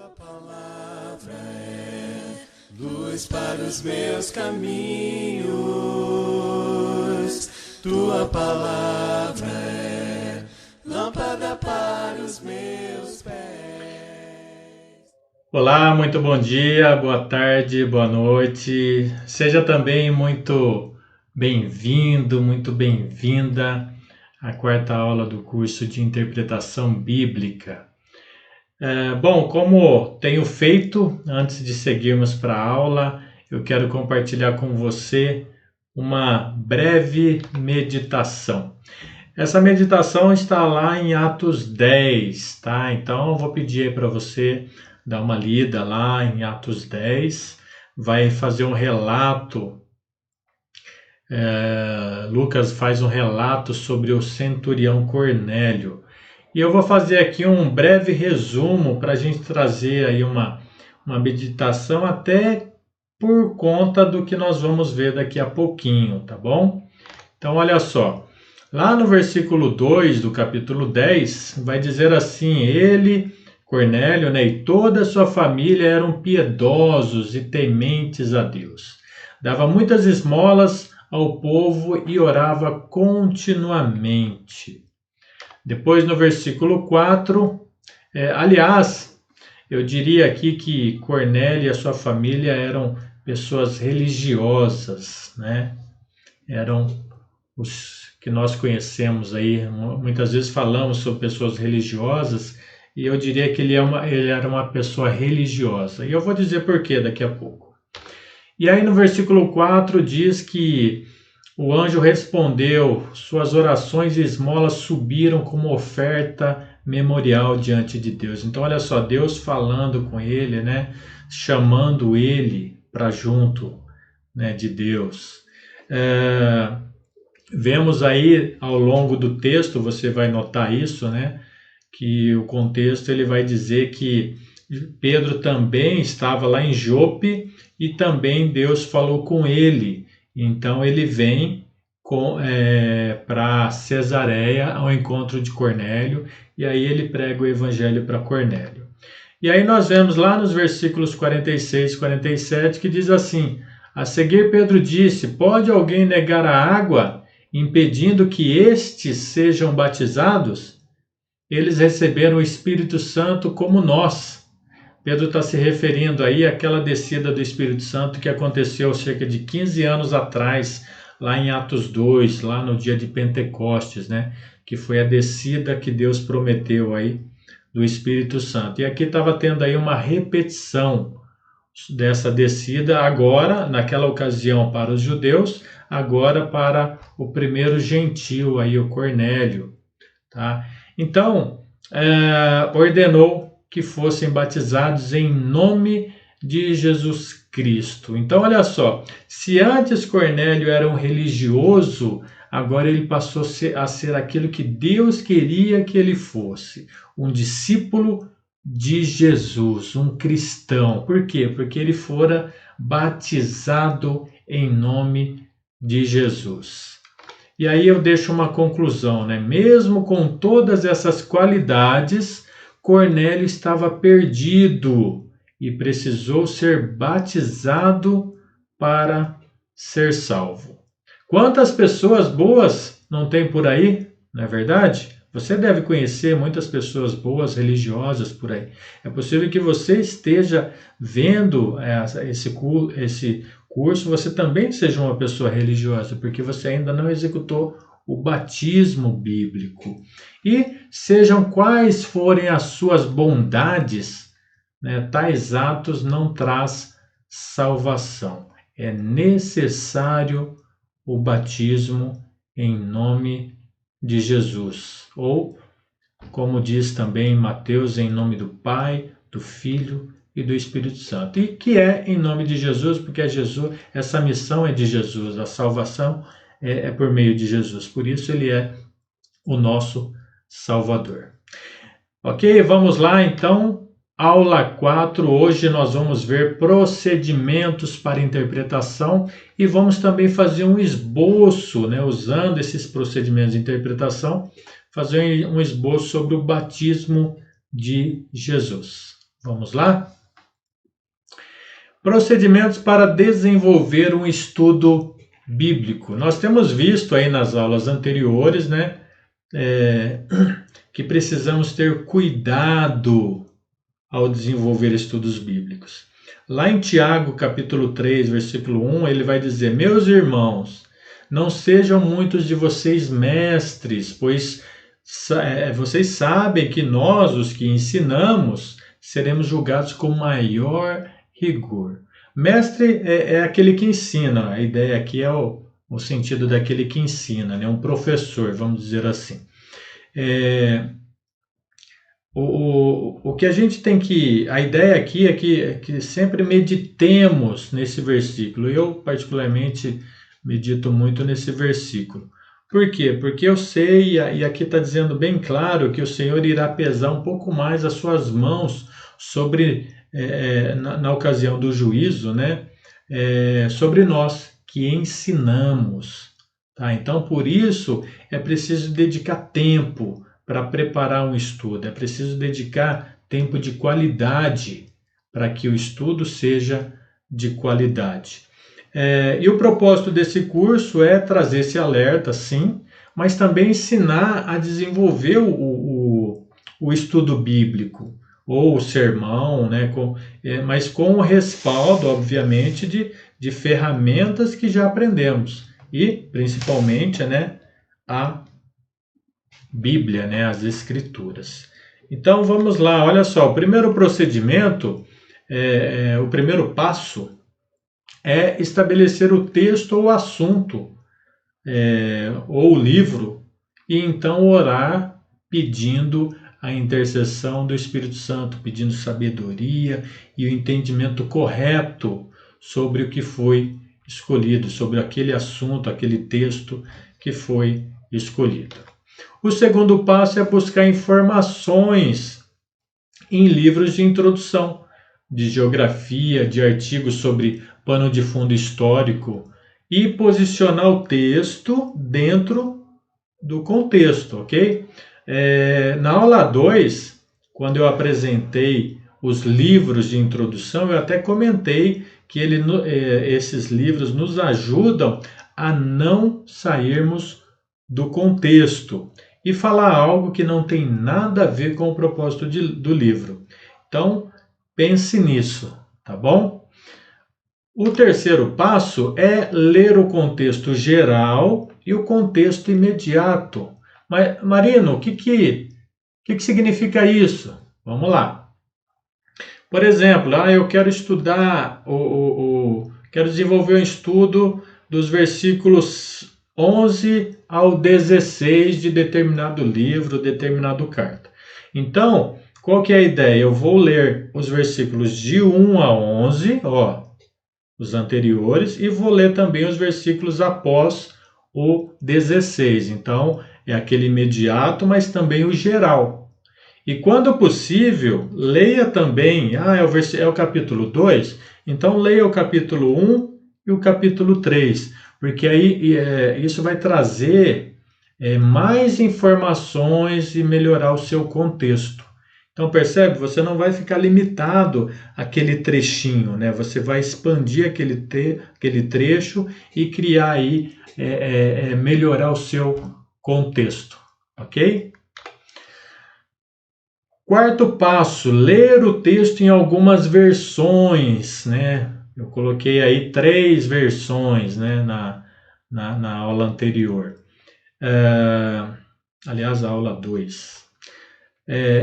Tua palavra é luz para os meus caminhos. Tua palavra é lâmpada para os meus pés. Olá, muito bom dia, boa tarde, boa noite. Seja também muito bem-vindo, muito bem-vinda à quarta aula do curso de Interpretação Bíblica. Bom, como tenho feito, antes de seguirmos para a aula, eu quero compartilhar com você uma breve meditação. Essa meditação está lá em Atos 10, tá? Então eu vou pedir aí para você dar uma lida lá em Atos 10, vai fazer um relato. Lucas faz um relato sobre o centurião Cornélio. E eu vou fazer aqui um breve resumo para a gente trazer aí uma meditação até por conta do que nós vamos ver daqui a pouquinho, tá bom? Então olha só, lá no versículo 2 do capítulo 10, vai dizer assim: ele, Cornélio, né, e toda a sua família eram piedosos e tementes a Deus. Dava muitas esmolas ao povo e orava continuamente. Depois no versículo 4, aliás, eu diria aqui que Cornélio e a sua família eram pessoas religiosas, né? Eram os que nós conhecemos aí, muitas vezes falamos sobre pessoas religiosas, e eu diria que ele era uma pessoa religiosa. E eu vou dizer por quê daqui a pouco. E aí no versículo 4 diz que o anjo respondeu, suas orações e esmolas subiram como oferta memorial diante de Deus. Então olha só, Deus falando com ele, né? Chamando ele para junto, né, de Deus. Vemos aí ao longo do texto, você vai notar isso, né? Que o contexto ele vai dizer que Pedro também estava lá em Jope e também Deus falou com ele. Então ele vem para Cesareia ao encontro de Cornélio e aí ele prega o evangelho para Cornélio. E aí nós vemos lá nos versículos 46 e 47 que diz assim: a seguir Pedro disse: pode alguém negar a água, impedindo que estes sejam batizados? Eles receberam o Espírito Santo como nós. Pedro está se referindo aí àquela descida do Espírito Santo que aconteceu cerca de 15 anos atrás, lá em Atos 2, lá no dia de Pentecostes, né? Que foi a descida que Deus prometeu aí do Espírito Santo. E aqui estava tendo aí uma repetição dessa descida agora, naquela ocasião para os judeus, agora para o primeiro gentio aí, o Cornélio, tá? Então, ordenou que fossem batizados em nome de Jesus Cristo. Então, olha só, se antes Cornélio era um religioso, agora ele passou a ser aquilo que Deus queria que ele fosse, um discípulo de Jesus, um cristão. Por quê? Porque ele fora batizado em nome de Jesus. E aí eu deixo uma conclusão, né? Mesmo com todas essas qualidades, Cornélio estava perdido e precisou ser batizado para ser salvo. Quantas pessoas boas não tem por aí, não é verdade? Você deve conhecer muitas pessoas boas, religiosas por aí. É possível que você esteja vendo esse curso, você também seja uma pessoa religiosa, porque você ainda não executou o batismo bíblico. E sejam quais forem as suas bondades, né, tais atos não traz salvação. É necessário o batismo em nome de Jesus. Ou, como diz também Mateus, em nome do Pai, do Filho e do Espírito Santo. E que é em nome de Jesus, porque Jesus, essa missão é de Jesus, a salvação é por meio de Jesus. Por isso ele é o nosso Salvador. Ok, vamos lá então. Aula 4, hoje nós vamos ver procedimentos para interpretação e vamos também fazer um esboço, né, usando esses procedimentos de interpretação, fazer um esboço sobre o batismo de Jesus. Vamos lá? Procedimentos para desenvolver um estudo bíblico. Nós temos visto aí nas aulas anteriores, né, que precisamos ter cuidado ao desenvolver estudos bíblicos. Lá em Tiago, capítulo 3, versículo 1, ele vai dizer: meus irmãos, não sejam muitos de vocês mestres, pois vocês sabem que nós, os que ensinamos, seremos julgados com maior rigor. Mestre é aquele que ensina, a ideia aqui é o sentido daquele que ensina, né? Um professor, vamos dizer assim. O que a gente tem que... A ideia aqui é que sempre meditemos nesse versículo. Eu, particularmente, medito muito nesse versículo. Por quê? Porque eu sei, e aqui está dizendo bem claro, que o Senhor irá pesar um pouco mais as suas mãos sobre, na ocasião do juízo, né? Sobre nós que ensinamos. Tá? Então, por isso, é preciso dedicar tempo para preparar um estudo. É preciso dedicar tempo de qualidade para que o estudo seja de qualidade. E o propósito desse curso é trazer esse alerta, sim, mas também ensinar a desenvolver o estudo bíblico, ou o sermão, né, mas com o respaldo, obviamente, de ferramentas que já aprendemos, e principalmente, né, a Bíblia, né, as Escrituras. Então vamos lá, olha só, o primeiro procedimento, o primeiro passo é estabelecer o texto ou assunto, ou o livro, e então orar pedindo a intercessão do Espírito Santo, pedindo sabedoria e o entendimento correto sobre o que foi escolhido, sobre aquele assunto, aquele texto que foi escolhido. O segundo passo é buscar informações em livros de introdução, de geografia, de artigos sobre pano de fundo histórico e posicionar o texto dentro do contexto, ok? Na aula 2, quando eu apresentei os livros de introdução, eu até comentei que esses livros nos ajudam a não sairmos do contexto e falar algo que não tem nada a ver com o propósito do livro. Então, pense nisso, tá bom? O terceiro passo é ler o contexto geral e o contexto imediato. Mas, Marino, o que significa isso? Vamos lá. Por exemplo, eu quero estudar, quero desenvolver um estudo dos versículos 11 ao 16 de determinado livro, determinado carta. Então, qual que é a ideia? Eu vou ler os versículos de 1 a 11, os anteriores, e vou ler também os versículos após o 16. Então, é aquele imediato, mas também o geral. E quando possível, leia também, é o capítulo 2, então leia o capítulo 1 e o capítulo 3, porque aí isso vai trazer mais informações e melhorar o seu contexto. Então percebe, você não vai ficar limitado àquele trechinho, né? Você vai expandir aquele trecho e criar aí, melhorar o seu contexto, ok? Quarto passo, ler o texto em algumas versões, né? Eu coloquei aí 3 versões, né, na aula anterior. Aliás, a aula 2.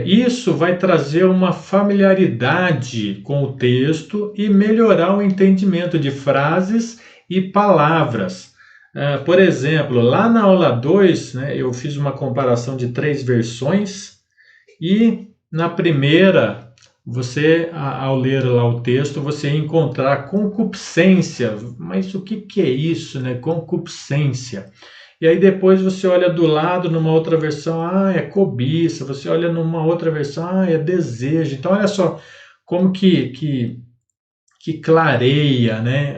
Isso vai trazer uma familiaridade com o texto e melhorar o entendimento de frases e palavras. Por exemplo, lá na aula 2, né, eu fiz uma comparação de 3 versões e na primeira, você, ao ler lá o texto, você encontrar concupiscência. Mas o que é isso, né? Concupiscência. E aí depois você olha do lado, numa outra versão, é cobiça. Você olha numa outra versão, é desejo. Então, olha só como que clareia, né?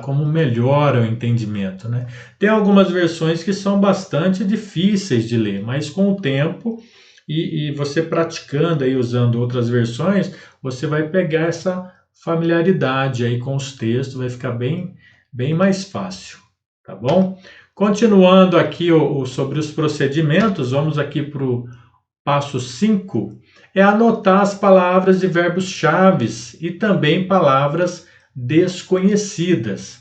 Como melhora o entendimento, né? Tem algumas versões que são bastante difíceis de ler, mas com o tempo e você praticando aí usando outras versões, você vai pegar essa familiaridade aí com os textos, vai ficar bem mais fácil, tá bom? Continuando aqui sobre os procedimentos, vamos aqui para o passo 5, é anotar as palavras e verbos-chave e também palavras desconhecidas,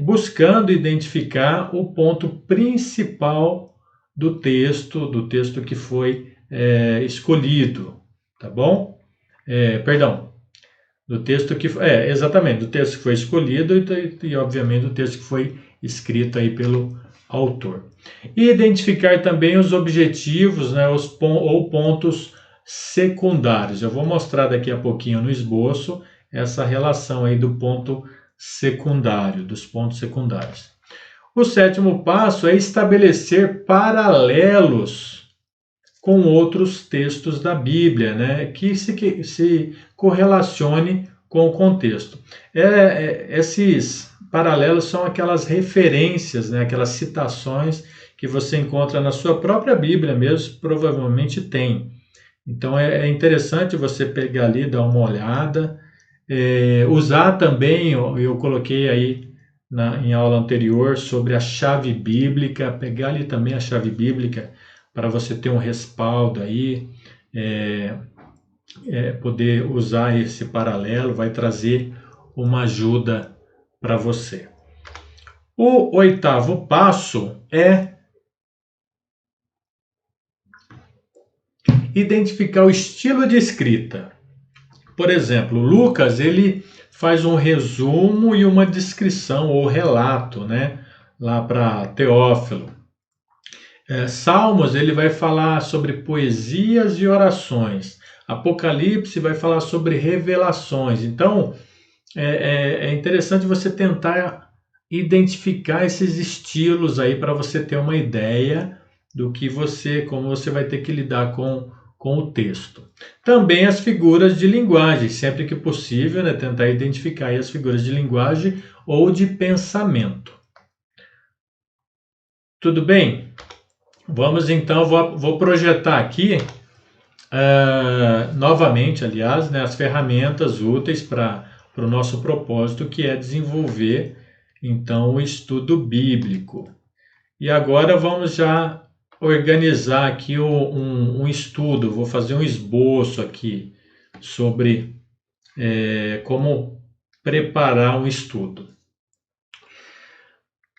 buscando identificar o ponto principal do texto que foi escolhido, tá bom? Perdão, do texto que exatamente, do texto que foi escolhido e obviamente do texto que foi escrito aí pelo autor. E identificar também os objetivos, né, ou pontos secundários. Eu vou mostrar daqui a pouquinho no esboço essa relação aí do ponto secundário, dos pontos secundários. O 7º passo é estabelecer paralelos com outros textos da Bíblia, né, que se correlacione com o contexto. Esses paralelos são aquelas referências, né, aquelas citações que você encontra na sua própria Bíblia mesmo, provavelmente tem. Então é interessante você pegar ali, dar uma olhada, usar também, eu coloquei aí em aula anterior sobre a chave bíblica, pegar ali também a chave bíblica para você ter um respaldo aí, poder usar esse paralelo, vai trazer uma ajuda para você. O 8º passo é identificar o estilo de escrita. Por exemplo, Lucas, ele faz um resumo e uma descrição ou relato, né, lá para Teófilo. Salmos, ele vai falar sobre poesias e orações. Apocalipse vai falar sobre revelações. Então, é interessante você tentar identificar esses estilos aí para você ter uma ideia do que como você vai ter que lidar com o texto. Também as figuras de linguagem, sempre que possível, né, tentar identificar aí as figuras de linguagem ou de pensamento. Tudo bem? Vamos então, vou projetar aqui, novamente, aliás, né, as ferramentas úteis para o nosso propósito, que é desenvolver, então, o estudo bíblico. E agora vamos já organizar aqui um estudo, vou fazer um esboço aqui sobre como preparar um estudo.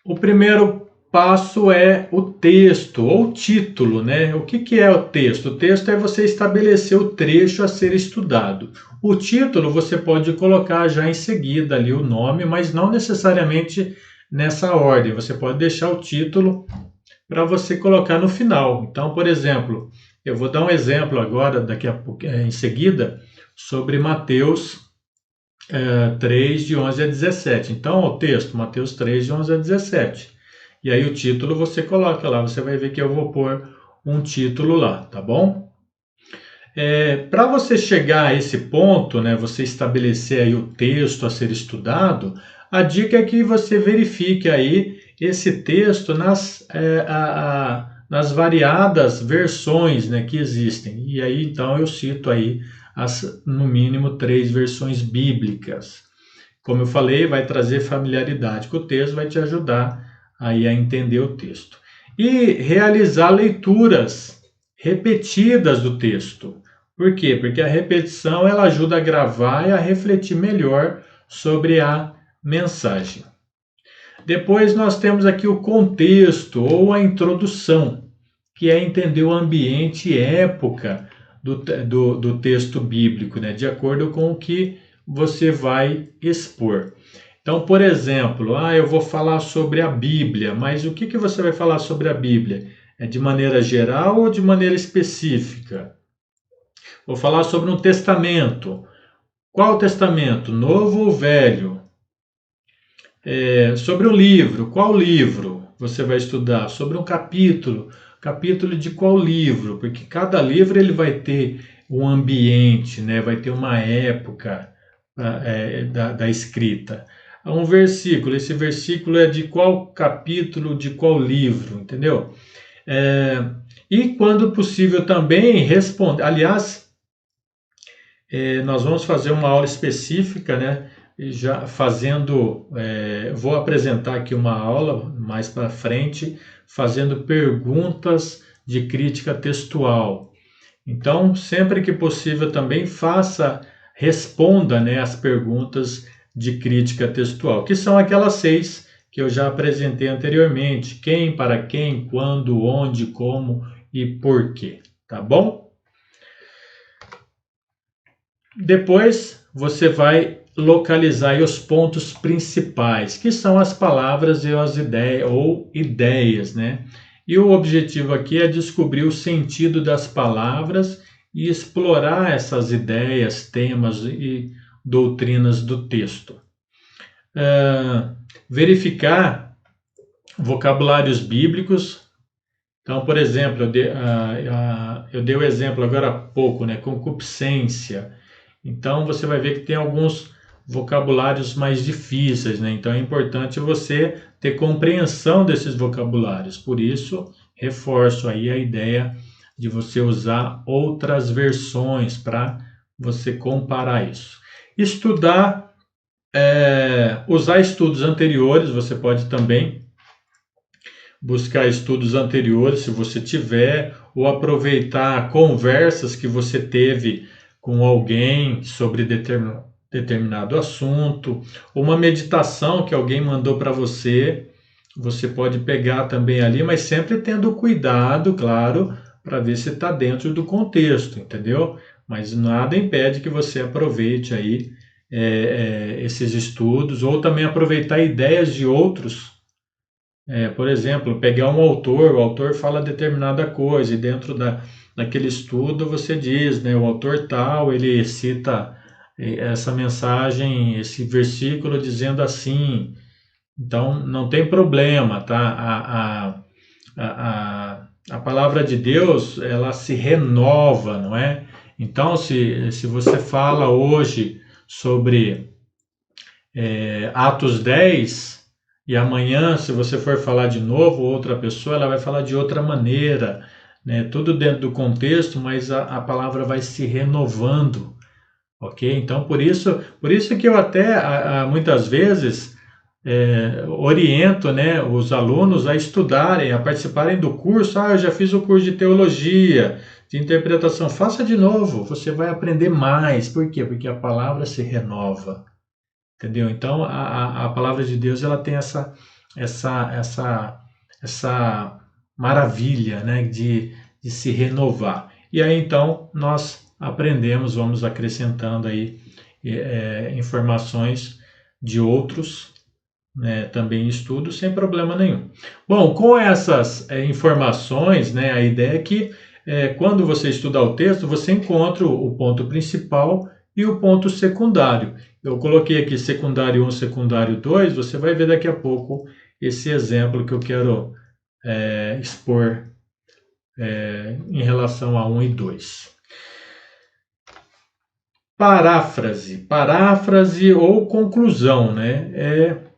O primeiro passo é o texto ou título, né? O que é o texto? O texto é você estabelecer o trecho a ser estudado. O título você pode colocar já em seguida ali o nome, mas não necessariamente nessa ordem. Você pode deixar o título para você colocar no final. Então, por exemplo, eu vou dar um exemplo agora, daqui a pouco, em seguida, sobre Mateus 3, de 11 a 17. Então, o texto, Mateus 3, de 11 a 17. E aí o título você coloca lá, você vai ver que eu vou pôr um título lá, tá bom? Para você chegar a esse ponto, né, você estabelecer aí o texto a ser estudado, a dica é que você verifique aí esse texto nas variadas versões, né, que existem. E aí, então, eu cito aí no mínimo 3 versões bíblicas. Como eu falei, vai trazer familiaridade com o texto, vai te ajudar aí a entender o texto. E realizar leituras repetidas do texto. Por quê? Porque a repetição ela ajuda a gravar e a refletir melhor sobre a mensagem. Depois nós temos aqui o contexto ou a introdução, que é entender o ambiente e época do texto bíblico, né? De acordo com o que você vai expor. Então, por exemplo, eu vou falar sobre a Bíblia, mas o que você vai falar sobre a Bíblia? É de maneira geral ou de maneira específica? Vou falar sobre um testamento. Qual testamento? Novo ou velho? Sobre um livro. Qual livro você vai estudar? Sobre um capítulo. Capítulo de qual livro? Porque cada livro ele vai ter um ambiente, né? Vai ter uma época da escrita. Um versículo. Esse versículo é de qual capítulo, de qual livro, entendeu? E, quando possível, também responder. Aliás, nós vamos fazer uma aula específica, né? Já fazendo, vou apresentar aqui uma aula mais para frente, fazendo perguntas de crítica textual. Então, sempre que possível, também responda, né, as perguntas de crítica textual, que são aquelas 6 que eu já apresentei anteriormente: quem, para quem, quando, onde, como e por quê, tá bom? Depois você vai localizar aí os pontos principais, que são as palavras e as ideias, ou ideias, né? E o objetivo aqui é descobrir o sentido das palavras e explorar essas ideias, temas e doutrinas do texto. Verificar vocabulários bíblicos. Então, por exemplo, eu dei o exemplo agora há pouco, né? Concupiscência. Então, você vai ver que tem alguns vocabulários mais difíceis, né? Então, é importante você ter compreensão desses vocabulários. Por isso, reforço aí a ideia de você usar outras versões para você comparar isso. Estudar, usar estudos anteriores, você pode também buscar estudos anteriores, se você tiver, ou aproveitar conversas que você teve com alguém sobre determinado assunto, uma meditação que alguém mandou para você, você pode pegar também ali, mas sempre tendo cuidado, claro, para ver se está dentro do contexto, entendeu? Mas nada impede que você aproveite aí esses estudos, ou também aproveitar ideias de outros. Por exemplo, pegar um autor, o autor fala determinada coisa, e dentro daquele estudo você diz, né, o autor tal, ele cita essa mensagem, esse versículo dizendo assim. Então, não tem problema, tá? A palavra de Deus, ela se renova, não é? Então, se você fala hoje sobre Atos 10, e amanhã, se você for falar de novo, outra pessoa, ela vai falar de outra maneira, né? Tudo dentro do contexto, mas a palavra vai se renovando, ok? Então, por isso que eu até, muitas vezes, oriento, né, os alunos a estudarem, a participarem do curso. Eu já fiz o curso de teologia, de interpretação. Faça de novo, você vai aprender mais. Por quê? Porque a palavra se renova. Entendeu? Então, a palavra de Deus, ela tem essa maravilha, né, de se renovar. E aí, então, nós aprendemos, vamos acrescentando aí informações de outros, né, também estudos, sem problema nenhum. Bom, com essas informações, né, a ideia é que quando você estudar o texto, você encontra o ponto principal e o ponto secundário. Eu coloquei aqui secundário 1, secundário 2, você vai ver daqui a pouco esse exemplo que eu quero expor em relação a 1 e 2. Paráfrase ou conclusão, né?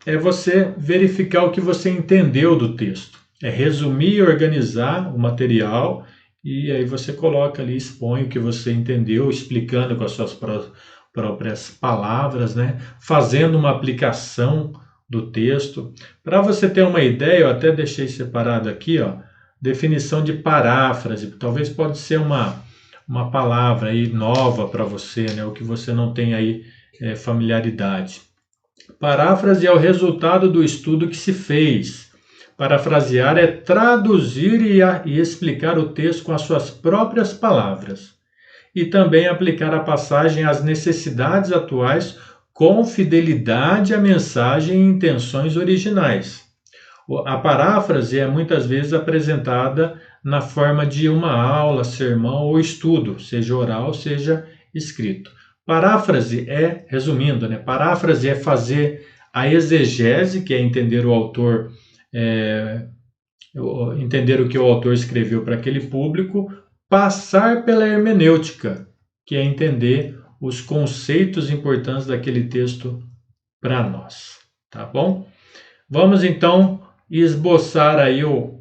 É você verificar o que você entendeu do texto. É resumir e organizar o material, e aí você coloca ali, expõe o que você entendeu, explicando com as suas próprias palavras, né? Fazendo uma aplicação do texto. Para você ter uma ideia, eu até deixei separado aqui, ó, definição de paráfrase. Talvez pode ser uma palavra aí nova para você, né? O que você não tem aí familiaridade. Paráfrase é o resultado do estudo que se fez. Parafrasear é traduzir e explicar o texto com as suas próprias palavras. E também aplicar a passagem às necessidades atuais com fidelidade à mensagem e intenções originais. A paráfrase é muitas vezes apresentada na forma de uma aula, sermão ou estudo, seja oral, seja escrito. Paráfrase resumindo, né? Paráfrase é fazer a exegese, que é entender o autor, entender o que o autor escreveu para aquele público, passar pela hermenêutica, que é entender os conceitos importantes daquele texto para nós, tá bom? Vamos então esboçar aí o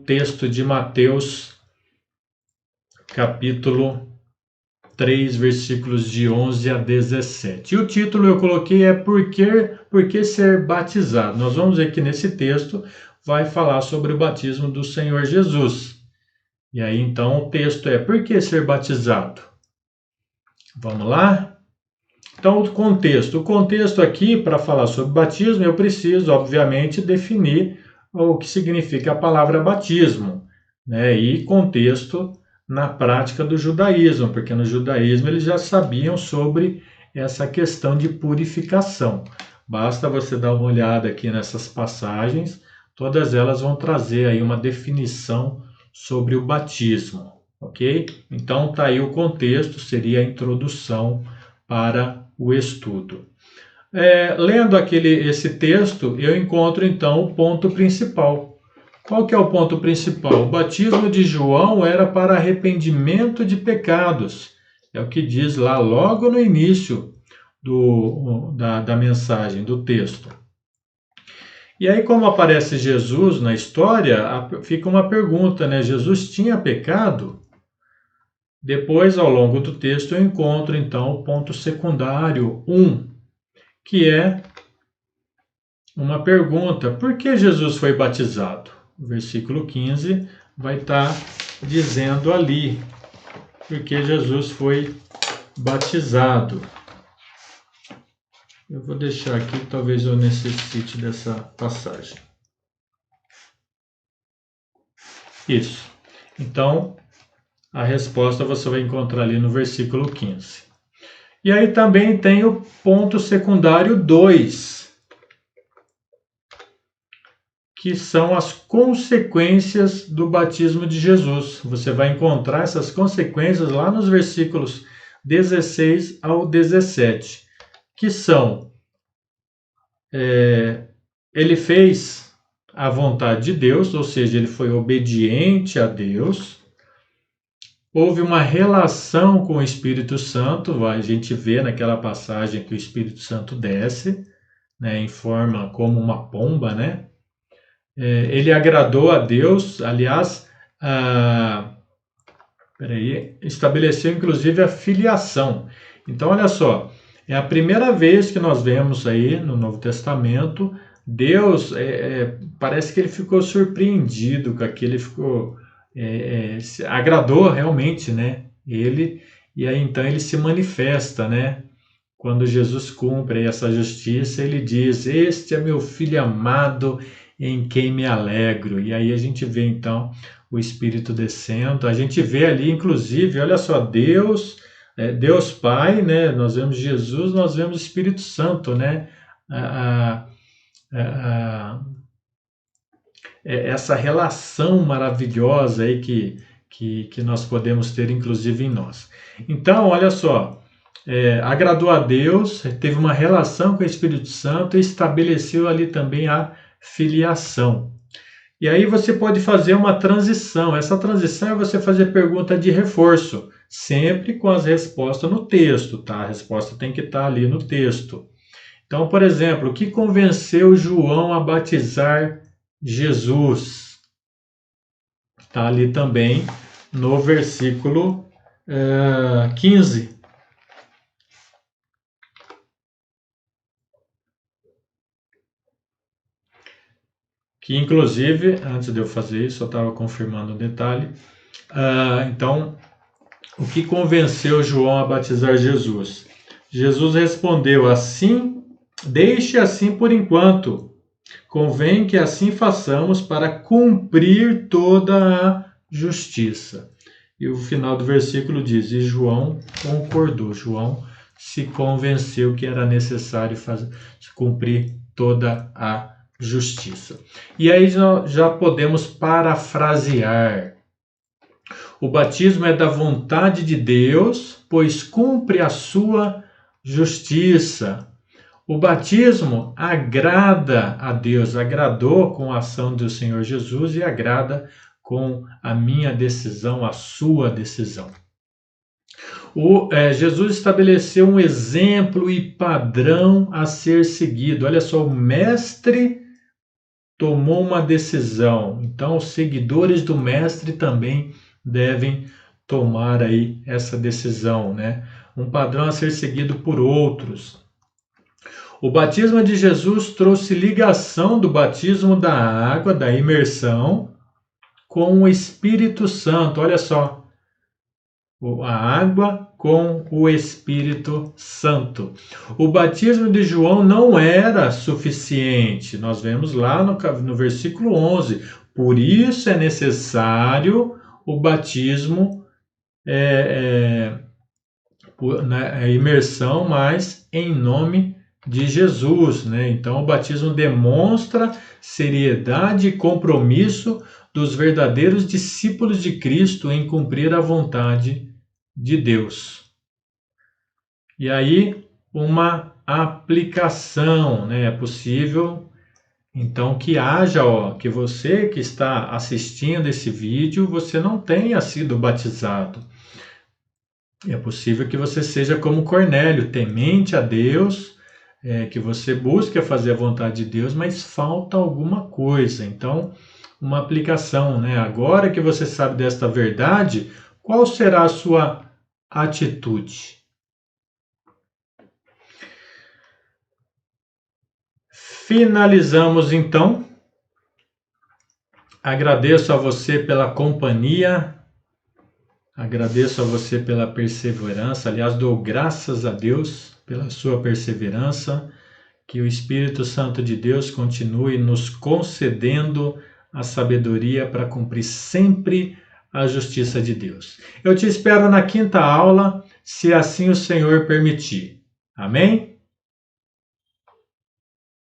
texto de Mateus capítulo 3, versículos de 11 a 17. E o título eu coloquei é Por que ser batizado? Nós vamos ver que nesse texto vai falar sobre o batismo do Senhor Jesus. E aí então o texto é Por que ser batizado? Vamos lá? Então o contexto aqui para falar sobre batismo eu preciso obviamente definir o que significa a palavra batismo, né? E contexto na prática do judaísmo, porque no judaísmo eles já sabiam sobre essa questão de purificação. Basta você dar uma olhada aqui nessas passagens, todas elas vão trazer aí uma definição sobre o batismo, ok? Então tá aí o contexto, seria a introdução para o estudo. Lendo esse texto, eu encontro então o ponto principal. Qual que é o ponto principal? O batismo de João era para arrependimento de pecados. É o que diz lá logo no início da mensagem, do texto. E aí, como aparece Jesus na história, fica uma pergunta, né? Jesus tinha pecado? Depois, ao longo do texto, eu encontro então o ponto secundário 1, que é uma pergunta: por que Jesus foi batizado? O versículo 15 vai estar dizendo ali por que Jesus foi batizado. Eu vou deixar aqui, talvez eu necessite dessa passagem. Isso. Então, a resposta você vai encontrar ali no versículo 15. E aí também tem o ponto secundário 2, que são as consequências do batismo de Jesus. Você vai encontrar essas consequências lá nos versículos 16 ao 17, que são, ele fez a vontade de Deus, ou seja, ele foi obediente a Deus, houve uma relação com o Espírito Santo, a gente vê naquela passagem que o Espírito Santo desce, né, em forma como uma pomba, né? Ele agradou a Deus, aliás, estabeleceu inclusive a filiação. Então, olha só, é a primeira vez que nós vemos aí no Novo Testamento, Deus, parece que ele ficou surpreendido com aquilo, ele ficou, agradou realmente, né? Ele, e aí então ele se manifesta, né? Quando Jesus cumpre essa justiça, ele diz: este é meu filho amado, em quem me alegro. E aí a gente vê então o Espírito descendo, a gente vê ali inclusive, olha só, Deus Pai, né? Nós vemos Jesus, nós vemos o Espírito Santo, né? Essa relação maravilhosa aí que nós podemos ter inclusive em nós. Então, olha só, agradou a Deus, teve uma relação com o Espírito Santo e estabeleceu ali também a filiação. E aí você pode fazer uma transição. Essa transição é você fazer pergunta de reforço, sempre com as respostas no texto, tá? A resposta tem que estar ali no texto. Então, por exemplo, o que convenceu João a batizar Jesus? Está ali também no versículo 15. Que inclusive, antes de eu fazer isso, eu estava confirmando um detalhe. Então, o que convenceu João a batizar Jesus? Jesus respondeu: assim, deixe assim por enquanto. Convém que assim façamos para cumprir toda a justiça. E o final do versículo diz: e João concordou. João se convenceu que era necessário cumprir toda a justiça. E aí já podemos parafrasear. O batismo é da vontade de Deus, pois cumpre a sua justiça. O batismo agrada a Deus, agradou com a ação do Senhor Jesus e agrada com a minha decisão, a sua decisão. Jesus estabeleceu um exemplo e padrão a ser seguido. Olha só, o mestre tomou uma decisão. Então, os seguidores do mestre também devem tomar aí essa decisão, né? Um padrão a ser seguido por outros. O batismo de Jesus trouxe ligação do batismo da água, da imersão, com o Espírito Santo. Olha só, a água com o Espírito Santo. O batismo de João não era suficiente. Nós vemos lá no versículo 11. Por isso é necessário o batismo, a imersão, mas em nome de Jesus, né? Então o batismo demonstra seriedade e compromisso dos verdadeiros discípulos de Cristo em cumprir a vontade de Deus. E aí uma aplicação, né? É possível então que haja, que você que está assistindo esse vídeo, você não tenha sido batizado. É possível que você seja como Cornélio, temente a Deus, que você busque fazer a vontade de Deus, mas falta alguma coisa. Então, uma aplicação, né? Agora que você sabe desta verdade, qual será a sua atitude? Finalizamos então. Agradeço a você pela companhia. Agradeço a você pela perseverança. Aliás, dou graças a Deus pela sua perseverança. Que o Espírito Santo de Deus continue nos concedendo a sabedoria para cumprir sempre a justiça de Deus. Eu te espero na 5ª aula, se assim o Senhor permitir. Amém?